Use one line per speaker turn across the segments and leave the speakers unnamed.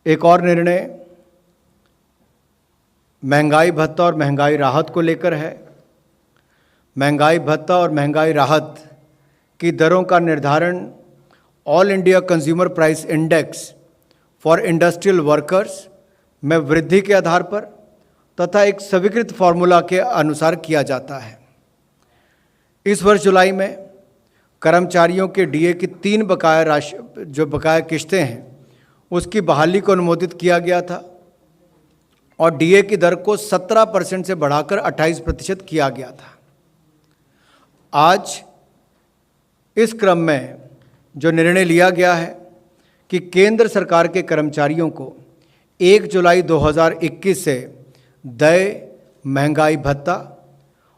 एक और निर्णय महंगाई भत्ता और महंगाई राहत को लेकर है। महंगाई भत्ता और महंगाई राहत की दरों का निर्धारण all India consumer price index for industrial workers में वृद्धि के आधार पर तथा एक स्वीकृत फॉर्मूला के अनुसार किया जाता है। इस वर्ष जुलाई में कर्मचारियों के डीए की 3 बकाया किश्तें हैं उसकी बहाली को अनुमोदित किया गया था और डीए की दर को 17% से बढ़ाकर 28% किया गया था। आज इस क्रम में जो निर्णय लिया गया है कि केंद्र सरकार के कर्मचारियों को 1 जुलाई 2021 से देय महंगाई भत्ता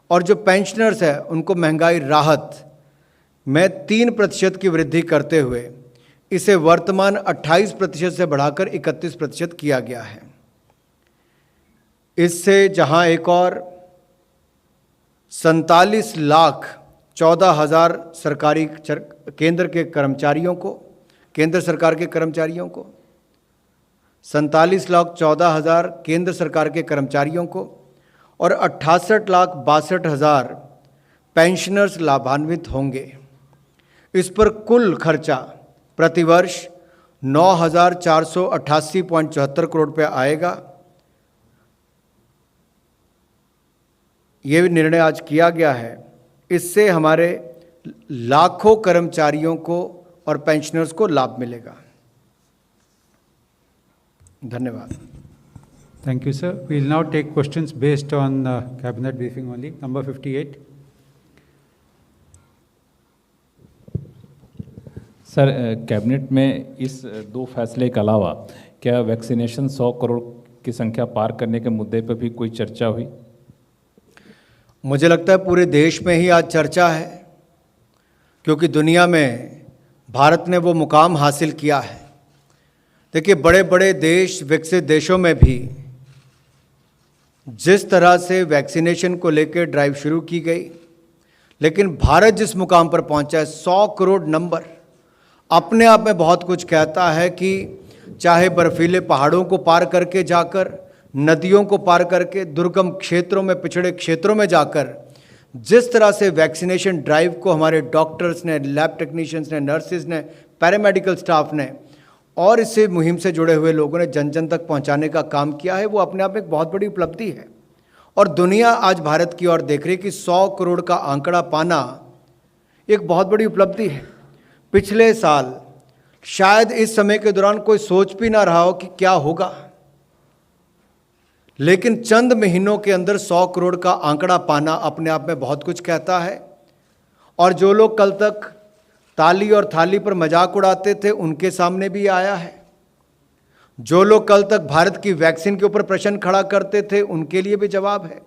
और जो पेंशनर्स हैं उनको महंगाई राहत में 3% की वृद्धि करते हुए इसे वर्तमान 28% से बढ़ाकर 31% किया गया है। इससे जहां एक और 47,14,000 सरकारी केंद्र सरकार के कर्मचारियों को 47,14,000 केंद्र सरकार के कर्मचारियों को और 68,62,000 पेंशनर्स लाभान्वित होंगे। इस पर कुल खर्चा प्रतिवर्ष 9,488.74 करोड़ रुपये आएगा। ये निर्णय आज किया गया है। इससे हमारे लाखों कर्मचारियों को और पेंशनर्स को लाभ मिलेगा। धन्यवाद।
Thank you, sir. We will now take questions based on cabinet briefing only. Number 58.
Sir, cabinet में इस 2 फैसले के अलावा क्या वैक्सीनेशन 100 करोड़ की संख्या पार करने के मुद्दे पर भी कोई चर्चा हुई?
मुझे लगता है पूरे देश में ही आज चर्चा है, क्योंकि दुनिया में भारत ने वो मुकाम हासिल किया है। देखिए, बड़े बड़े देश, विकसित देशों में भी जिस तरह से वैक्सीनेशन को लेकर ड्राइव शुरू की गई, लेकिन भारत जिस मुकाम पर पहुंचा है, 100 करोड़ नंबर अपने आप में बहुत कुछ कहता है कि चाहे बर्फीले पहाड़ों को पार करके जाकर, नदियों को पार करके, दुर्गम क्षेत्रों में, पिछड़े क्षेत्रों में जाकर जिस तरह से वैक्सीनेशन ड्राइव को हमारे डॉक्टर्स ने, लैब टेक्नीशियंस ने, नर्सेज ने, पैरामेडिकल स्टाफ ने और इससे मुहिम से जुड़े हुए लोगों ने जन जन तक पहुंचाने का काम किया है, वो अपने आप में एक बहुत बड़ी उपलब्धि है। और दुनिया आज भारत की ओर देख रही है कि 100 करोड़ का आंकड़ा पाना एक बहुत बड़ी उपलब्धि है। पिछले साल शायद इस समय के दौरान कोई सोच भी ना रहा हो कि क्या होगा, लेकिन चंद महीनों के अंदर 100 करोड़ का आंकड़ा पाना अपने आप में बहुत कुछ कहता है। और जो लोग कल तक ताली और थाली पर मजाक उड़ाते थे, उनके सामने भी आया है। जो लोग कल तक भारत की वैक्सीन के ऊपर प्रश्न खड़ा करते थे, उनके लिए भी जवाब है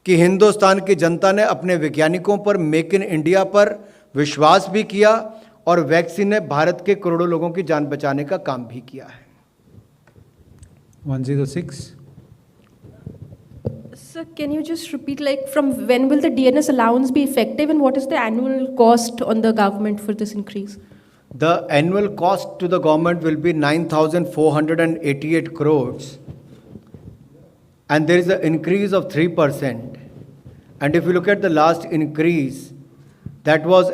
कि हिंदुस्तान की जनता ने अपने वैज्ञानिकों पर, मेक इन इंडिया पर विश्वास भी किया और वैक्सीन ने भारत के करोड़ों लोगों की जान बचाने का काम भी किया है।
106.
Sir, can you just repeat, like, from when will the DNS allowance be effective and what is the annual cost on the government for this increase?
The annual cost to the government will be 9,488 crores, and there is an increase of 3%. And if you look at the last increase, that was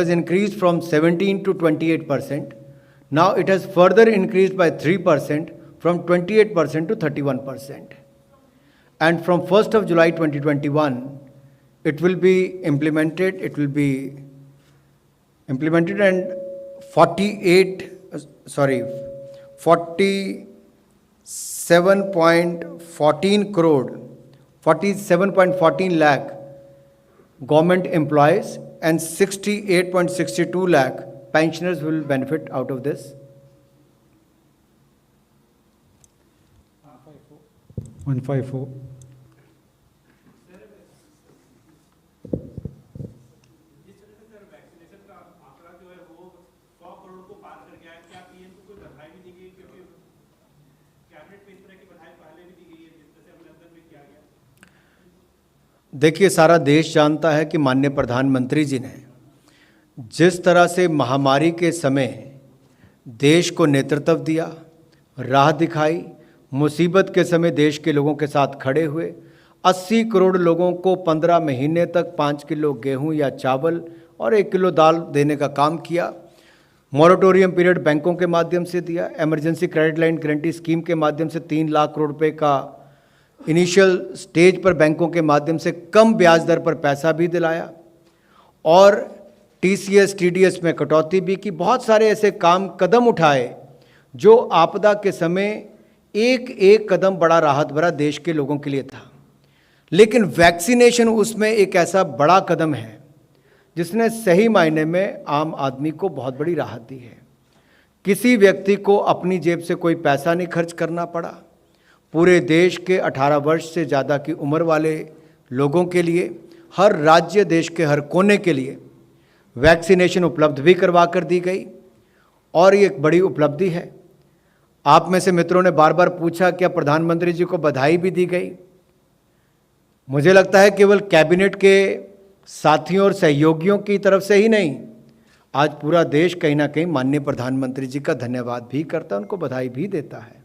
increased from 17 to 28%. Now it has further increased by 3% from 28% to 31%. And from 1st of July 2021, it will be implemented. It will be implemented, and 47.14 lakh government employees and 68.62 lakh pensioners will benefit out of this.
154.
देखिए, सारा देश जानता है कि माननीय प्रधानमंत्री जी ने जिस तरह से महामारी के समय देश को नेतृत्व दिया, राह दिखाई, मुसीबत के समय देश के लोगों के साथ खड़े हुए। 80 करोड़ लोगों को 15 महीने तक 5 किलो गेहूं या चावल और 1 किलो दाल देने का काम किया। मॉरेटोरियम पीरियड बैंकों के माध्यम से दिया। Emergency credit line guarantee scheme के माध्यम से 3 लाख करोड़ रुपए का इनिशियल स्टेज पर बैंकों के माध्यम से कम ब्याज दर पर पैसा भी दिलाया और TCS TDS में कटौती भी की। बहुत सारे ऐसे कदम उठाए जो आपदा के समय एक एक कदम बड़ा राहत भरा देश के लोगों के लिए था। लेकिन वैक्सीनेशन उसमें एक ऐसा बड़ा कदम है जिसने सही मायने में आम आदमी को बहुत बड़ी राहत दी है। किसी व्यक्ति को अपनी जेब से कोई पैसा नहीं खर्च करना पड़ा। पूरे देश के 18 वर्ष से ज़्यादा की उम्र वाले लोगों के लिए, हर राज्य देश के हर कोने के लिए वैक्सीनेशन उपलब्ध भी करवा कर दी गई और ये एक बड़ी उपलब्धि है। आप में से मित्रों ने बार बार पूछा क्या प्रधानमंत्री जी को बधाई भी दी गई। मुझे लगता है केवल कैबिनेट के साथियों और सहयोगियों की तरफ से ही नहीं, आज पूरा देश कहीं ना कहीं माननीय प्रधानमंत्री जी का धन्यवाद भी करता है, उनको बधाई भी देता है।